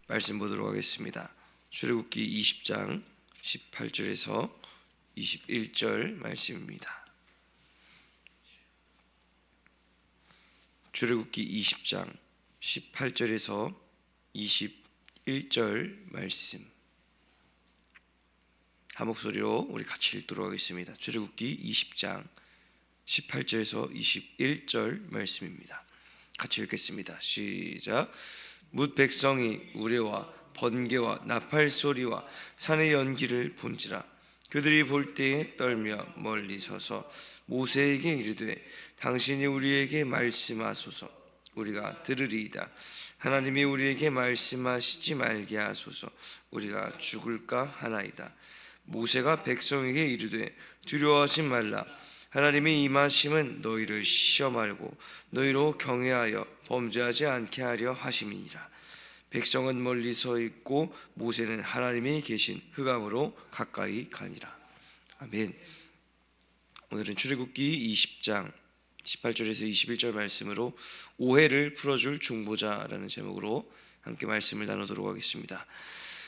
말씀 보도록 하겠습니다. 출애굽기 20장 18절에서 21절 말씀입니다. 출애굽기 20장 18절에서 21절 말씀 한 목소리로 우리 같이 읽도록 하겠습니다. 출애굽기 20장 18절에서 21절 말씀입니다. 같이 읽겠습니다. 시작. 뭇 백성이 우레와 번개와 나팔 소리와 산의 연기를 본지라. 그들이 볼 때에 떨며 멀리 서서 모세에게 이르되 당신이 우리에게 말씀하소서. 우리가 들으리이다. 하나님이 우리에게 말씀하시지 말게 하소서. 우리가 죽을까 하나이다. 모세가 백성에게 이르되 두려워하지 말라. 하나님의 임하심은 너희를 시험하려고 너희로 경외하여 범죄하지 않게 하려 하심이니라. 백성은 멀리 서 있고 모세는 하나님이 계신 흑암으로 가까이 가니라. 아멘. 오늘은 출애굽기 20장 18절에서 21절 말씀으로 오해를 풀어줄 중보자라는 제목으로 함께 말씀을 나누도록 하겠습니다.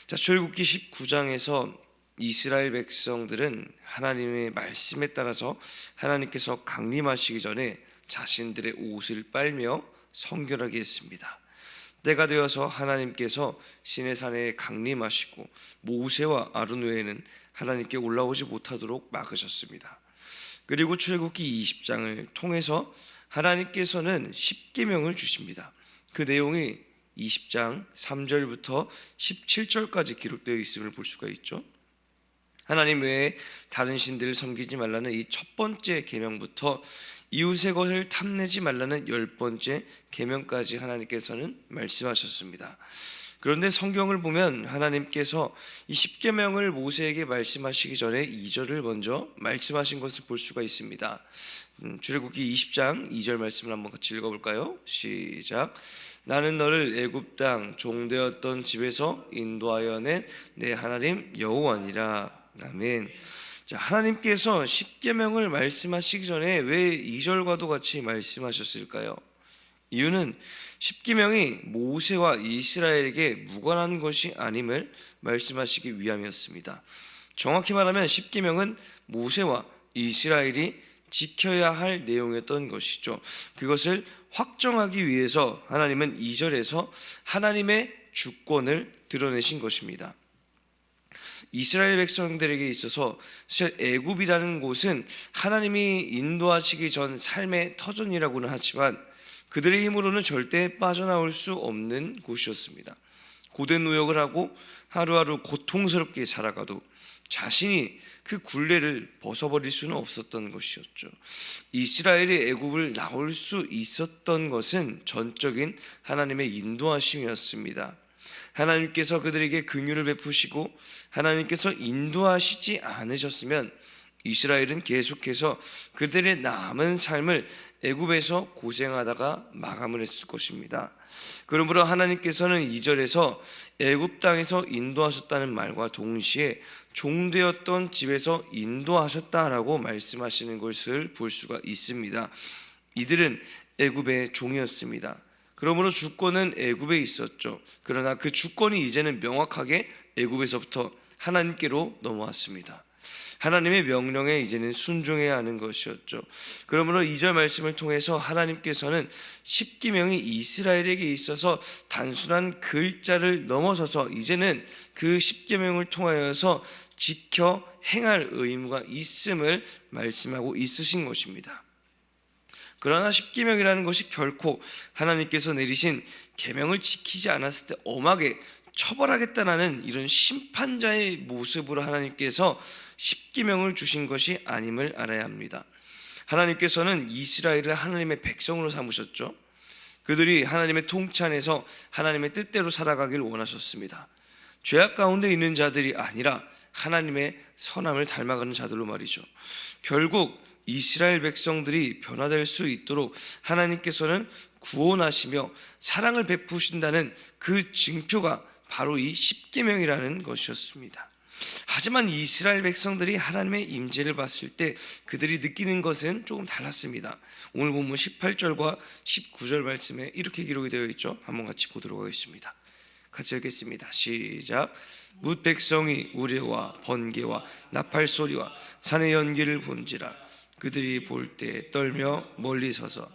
자, 출애굽기 19장에서 이스라엘 백성들은 하나님의 말씀에 따라서 하나님께서 강림하시기 전에 자신들의 옷을 빨며 성결하게 했습니다. 때가 되어서 하나님께서 시내산에 강림하시고 모세와 아론 외에는 하나님께 올라오지 못하도록 막으셨습니다. 그리고 출애굽기 20장을 통해서 하나님께서는 십계명을 주십니다. 그 내용이 20장 3절부터 17절까지 기록되어 있음을 볼 수가 있죠. 하나님 외에 다른 신들을 섬기지 말라는 이 첫 번째 계명부터 이웃의 것을 탐내지 말라는 10번째 계명까지 하나님께서는 말씀하셨습니다. 그런데 성경을 보면 하나님께서 이 십계명을 모세에게 말씀하시기 전에 2절을 먼저 말씀하신 것을 볼 수가 있습니다. 출애굽기 20장 2절 말씀을 한번 같이 읽어볼까요? 시작. 나는 너를 애굽 땅 종되었던 집에서 인도하여 낸 내 하나님 여호와니라. 아멘. 자, 하나님께서 십계명을 말씀하시기 전에 왜 2절과도 같이 말씀하셨을까요? 이유는 십계명이 모세와 이스라엘에게 무관한 것이 아님을 말씀하시기 위함이었습니다. 정확히 말하면 십계명은 모세와 이스라엘이 지켜야 할 내용이었던 것이죠. 그것을 확정하기 위해서 하나님은 2절에서 하나님의 주권을 드러내신 것입니다. 이스라엘 백성들에게 있어서 사실 애굽이라는 곳은 하나님이 인도하시기 전 삶의 터전이라고는 하지만 그들의 힘으로는 절대 빠져나올 수 없는 곳이었습니다. 고된 노역을 하고 하루하루 고통스럽게 살아가도 자신이 그 굴레를 벗어버릴 수는 없었던 것이었죠. 이스라엘이 애굽을 나올 수 있었던 것은 전적인 하나님의 인도하심이었습니다. 하나님께서 그들에게 긍휼을 베푸시고 하나님께서 인도하시지 않으셨으면 이스라엘은 계속해서 그들의 남은 삶을 애굽에서 고생하다가 마감을 했을 것입니다. 그러므로 하나님께서는 2절에서 애굽 땅에서 인도하셨다는 말과 동시에 종되었던 집에서 인도하셨다라고 말씀하시는 것을 볼 수가 있습니다. 이들은 애굽의 종이었습니다. 그러므로 주권은 애굽에 있었죠. 그러나 그 주권이 이제는 명확하게 애굽에서부터 하나님께로 넘어왔습니다. 하나님의 명령에 이제는 순종해야 하는 것이었죠. 그러므로 2절 말씀을 통해서 하나님께서는 십계명이 이스라엘에게 있어서 단순한 글자를 넘어서서 이제는 그 십계명을 통하여서 지켜 행할 의무가 있음을 말씀하고 있으신 것입니다. 그러나 십계명이라는 것이 결코 하나님께서 내리신 계명을 지키지 않았을 때 엄하게 처벌하겠다라는 이런 심판자의 모습으로 하나님께서 십계명을 주신 것이 아님을 알아야 합니다. 하나님께서는 이스라엘을 하나님의 백성으로 삼으셨죠. 그들이 하나님의 통치 안에서 하나님의 뜻대로 살아가길 원하셨습니다. 죄악 가운데 있는 자들이 아니라 하나님의 선함을 닮아가는 자들로 말이죠. 결국 이스라엘 백성들이 변화될 수 있도록 하나님께서는 구원하시며 사랑을 베푸신다는 그 증표가 바로 이 십계명이라는 것이었습니다. 하지만 이스라엘 백성들이 하나님의 임재를 봤을 때 그들이 느끼는 것은 조금 달랐습니다. 오늘 본문 18절과 19절 말씀에 이렇게 기록이 되어 있죠. 한번 같이 보도록 하겠습니다. 같이 읽겠습니다. 시작. 뭇 백성이 우레와 번개와 나팔 소리와 산의 연기를 본지라 그들이 볼 때 떨며 멀리 서서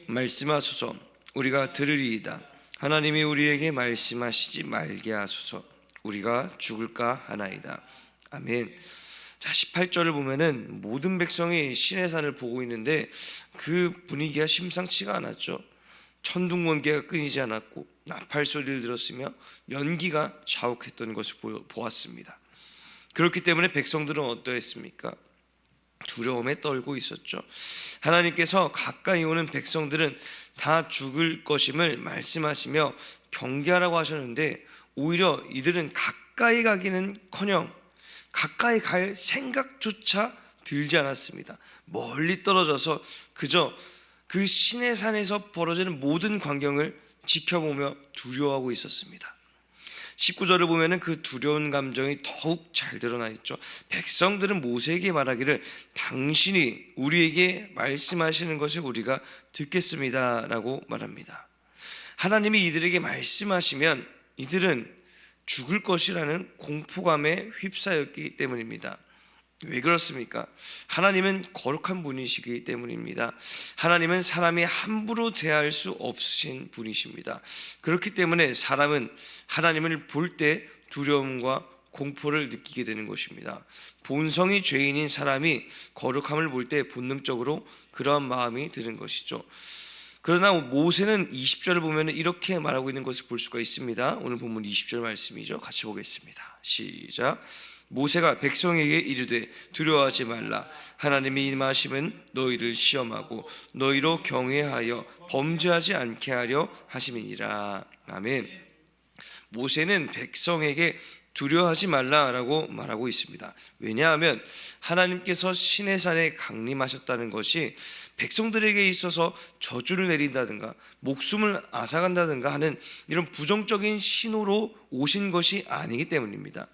말씀하소서 우리가 들으리이다. 하나님이 우리에게 말씀하시지 말게 하소서 우리가 죽을까 하나이다. 아멘. 자, 18절을 보면은 모든 백성이 시내산을 보고 있는데 그 분위기가 심상치가 않았죠. 천둥번개가 끊이지 않았고 나팔 소리를 들었으며 연기가 자욱했던 것을 보았습니다. 그렇기 때문에 백성들은 어떠했습니까? 두려움에 떨고 있었죠. 하나님께서 가까이 오는 백성들은 다 죽을 것임을 말씀하시며 경계하라고 하셨는데 오히려 이들은 가까이 가기는커녕 가까이 갈 생각조차 들지 않았습니다. 멀리 떨어져서 그저 그 시내산에서 벌어지는 모든 광경을 지켜보며 두려워하고 있었습니다. 19절을 보면은 그 두려운 감정이 더욱 잘 드러나 있죠. 백성들은 모세에게 말하기를 당신이 우리에게 말씀하시는 것을 우리가 듣겠습니다라고 말합니다. 하나님이 이들에게 말씀하시면 이들은 죽을 것이라는 공포감에 휩싸였기 때문입니다. 왜 그렇습니까? 하나님은 거룩한 분이시기 때문입니다. 하나님은 사람이 함부로 대할 수 없으신 분이십니다. 그렇기 때문에 사람은 하나님을 볼 때 두려움과 공포를 느끼게 되는 것입니다. 본성이 죄인인 사람이 거룩함을 볼 때 본능적으로 그러한 마음이 드는 것이죠. 그러나 모세는 20절을 보면 이렇게 말하고 있는 것을 볼 수가 있습니다. 오늘 본문 20절 말씀이죠. 같이 보겠습니다. 시작. 모세가 백성에게 이르되 두려워하지 말라. 하나님이 임하심은 너희를 시험하고 너희로 경외하여 범죄하지 않게 하려 하심이니라. 아멘. 모세는 백성에게 두려워하지 말라라고 말하고 있습니다. 왜냐하면 하나님께서 시내산에 강림하셨다는 것이 백성들에게 있어서 저주를 내린다든가 목숨을 앗아간다든가 하는 이런 부정적인 신호로 오신 것이 아니기 때문입니다.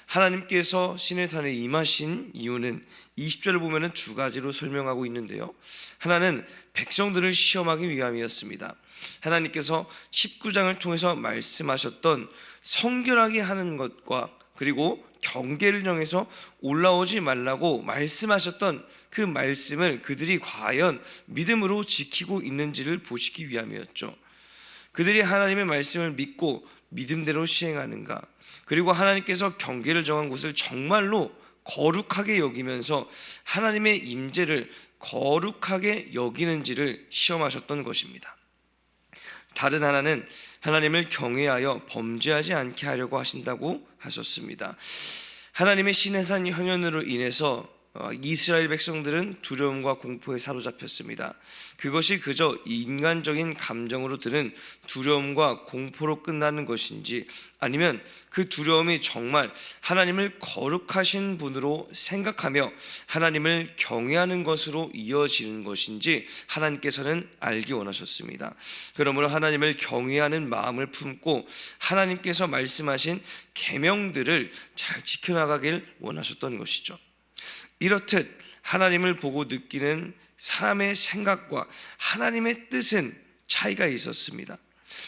하나님께서 시내산에 임하신 이유는 20절을 보면 두 가지로 설명하고 있는데요. 하나는 백성들을 시험하기 위함이었습니다. 하나님께서 19장을 통해서 말씀하셨던 성결하게 하는 것과 그리고 경계를 정해서 올라오지 말라고 말씀하셨던 그 말씀을 그들이 과연 믿음으로 지키고 있는지를 보시기 위함이었죠. 그들이 하나님의 말씀을 믿고 믿음대로 시행하는가, 그리고 하나님께서 경계를 정한 곳을 정말로 거룩하게 여기면서 하나님의 임재를 거룩하게 여기는지를 시험하셨던 것입니다. 다른 하나는 하나님을 경외하여 범죄하지 않게 하려고 하신다고 하셨습니다. 하나님의 시내산 현현으로 인해서 이스라엘 백성들은 두려움과 공포에 사로잡혔습니다. 그것이 그저 인간적인 감정으로 드는 두려움과 공포로 끝나는 것인지, 아니면 그 두려움이 정말 하나님을 거룩하신 분으로 생각하며 하나님을 경외하는 것으로 이어지는 것인지 하나님께서는 알기 원하셨습니다. 그러므로 하나님을 경외하는 마음을 품고 하나님께서 말씀하신 계명들을 잘 지켜나가길 원하셨던 것이죠. 이렇듯 하나님을 보고 느끼는 사람의 생각과 하나님의 뜻은 차이가 있었습니다.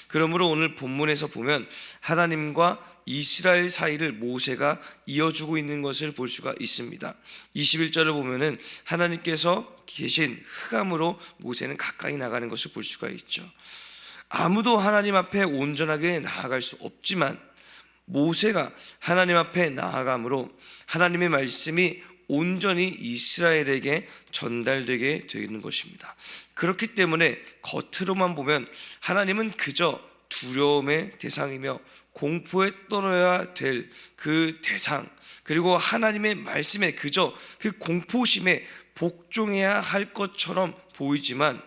그러므로 오늘 본문에서 보면 하나님과 이스라엘 사이를 모세가 이어주고 있는 것을 볼 수가 있습니다. 21절을 보면은 하나님께서 계신 흑암으로 모세는 가까이 나가는 것을 볼 수가 있죠. 아무도 하나님 앞에 온전하게 나아갈 수 없지만 모세가 하나님 앞에 나아감으로 하나님의 말씀이 온전히 이스라엘에게 전달되게 되는 것입니다. 그렇기 때문에 겉으로만 보면 하나님은 그저 두려움의 대상이며 공포에 떨어야 될 그 대상, 그리고 하나님의 말씀에 그저 그 공포심에 복종해야 할 것처럼 보이지만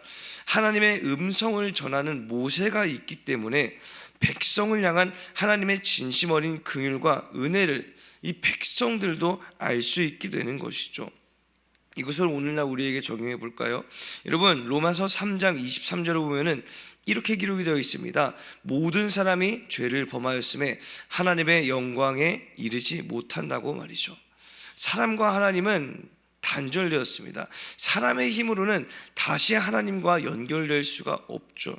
하나님의 음성을 전하는 모세가 있기 때문에 백성을 향한 하나님의 진심 어린 긍휼과 은혜를 이 백성들도 알 수 있게 되는 것이죠. 이것을 오늘날 우리에게 적용해 볼까요? 여러분, 로마서 3장 23절을 보면은 이렇게 기록이 되어 있습니다. 모든 사람이 죄를 범하였음에 하나님의 영광에 이르지 못한다고 말이죠. 사람과 하나님은 단절되었습니다. 사람의 힘으로는 다시 하나님과 연결될 수가 없죠.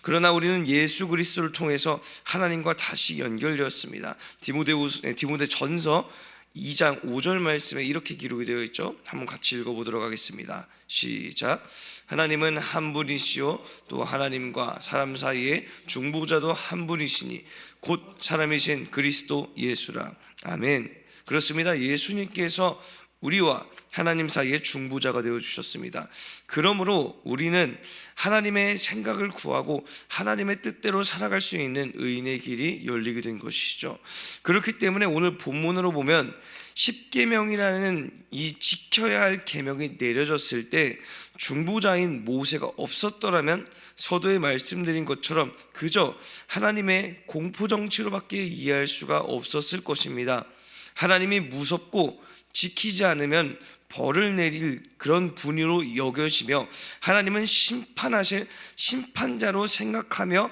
그러나 우리는 예수 그리스도를 통해서 하나님과 다시 연결되었습니다. 디모데전서 2장 5절 말씀에 이렇게 기록이 되어 있죠. 한번 같이 읽어보도록 하겠습니다. 시작. 하나님은 한 분이시요 또 하나님과 사람 사이에 중보자도 한 분이시니 곧 사람이신 그리스도 예수라. 아멘. 그렇습니다. 예수님께서 우리와 하나님 사이에 중보자가 되어 주셨습니다. 그러므로 우리는 하나님의 생각을 구하고 하나님의 뜻대로 살아갈 수 있는 의인의 길이 열리게 된 것이죠. 그렇기 때문에 오늘 본문으로 보면 십계명이라는 이 지켜야 할 계명이 내려졌을 때 중보자인 모세가 없었더라면 서두에 말씀드린 것처럼 그저 하나님의 공포 정치로밖에 이해할 수가 없었을 것입니다. 하나님이 무섭고 지키지 않으면 벌을 내릴 그런 분으로 여겨지며 하나님은 심판하실 심판자로 생각하며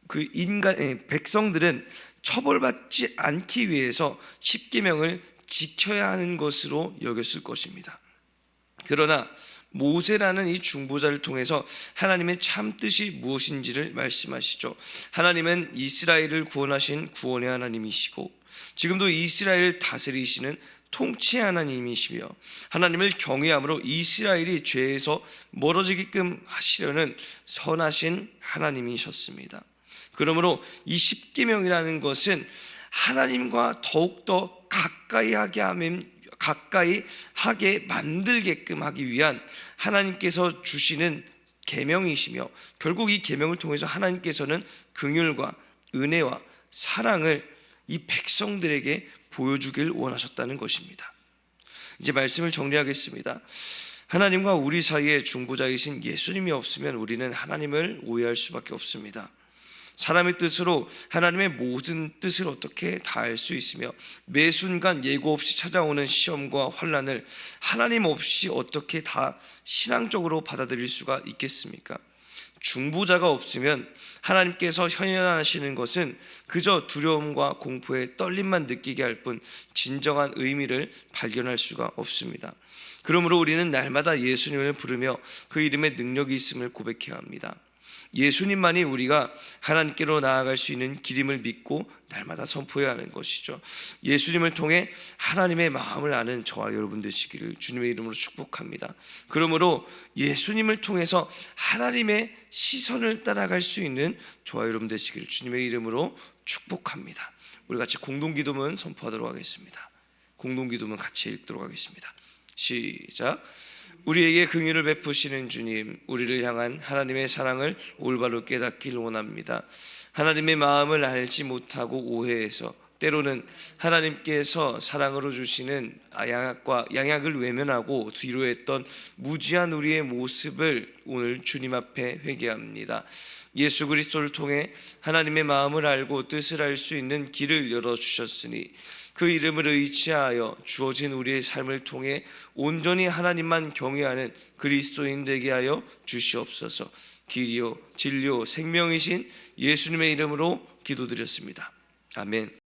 그 백성들은 처벌받지 않기 위해서 십계명을 지켜야 하는 것으로 여겼을 것입니다. 그러나 모세라는 이 중보자를 통해서 하나님의 참 뜻이 무엇인지를 말씀하시죠. 하나님은 이스라엘을 구원하신 구원의 하나님이시고 지금도 이스라엘을 다스리시는 통치 하나님이시며 하나님을 경외함으로 이스라엘이 죄에서 멀어지게끔 하시려는 선하신 하나님이셨습니다. 그러므로 이 십계명이라는 것은 하나님과 더욱더 가까이 하게 만들게끔 하기 위한 하나님께서 주시는 계명이시며 결국 이 계명을 통해서 하나님께서는 긍휼과 은혜와 사랑을 이 백성들에게 보여주길 원하셨다는 것입니다. 이제 말씀을 정리하겠습니다. 하나님과 우리 사이에 중보자이신 예수님이 없으면 우리는 하나님을 오해할 수밖에 없습니다. 사람의 뜻으로 하나님의 모든 뜻을 어떻게 다할 수 있으며 매 순간 예고 없이 찾아오는 시험과 환난을 하나님 없이 어떻게 다 신앙적으로 받아들일 수가 있겠습니까? 중보자가 없으면 하나님께서 현현하시는 것은 그저 두려움과 공포에 떨림만 느끼게 할 뿐 진정한 의미를 발견할 수가 없습니다. 그러므로 우리는 날마다 예수님을 부르며 그 이름에 능력이 있음을 고백해야 합니다. 예수님만이 우리가 하나님께로 나아갈 수 있는 길임을 믿고 날마다 선포해야 하는 것이죠. 예수님을 통해 하나님의 마음을 아는 저와 여러분 되시기를 주님의 이름으로 축복합니다. 그러므로 예수님을 통해서 하나님의 시선을 따라갈 수 있는 저와 여러분 되시기를 주님의 이름으로 축복합니다. 우리 같이 공동기도문 선포하도록 하겠습니다. 공동기도문 같이 읽도록 하겠습니다. 시작. 우리에게 긍휼을 베푸시는 주님, 우리를 향한 하나님의 사랑을 올바로 깨닫길 원합니다. 하나님의 마음을 알지 못하고 오해해서 때로는 하나님께서 사랑으로 주시는 양약을 외면하고 뒤로 했던 무지한 우리의 모습을 오늘 주님 앞에 회개합니다. 예수 그리스도를 통해 하나님의 마음을 알고 뜻을 알 수 있는 길을 열어주셨으니 그 이름을 의지하여 주어진 우리의 삶을 통해 온전히 하나님만 경외하는 그리스도인 되게 하여 주시옵소서. 길이요 진리요 생명이신 예수님의 이름으로 기도드렸습니다. 아멘.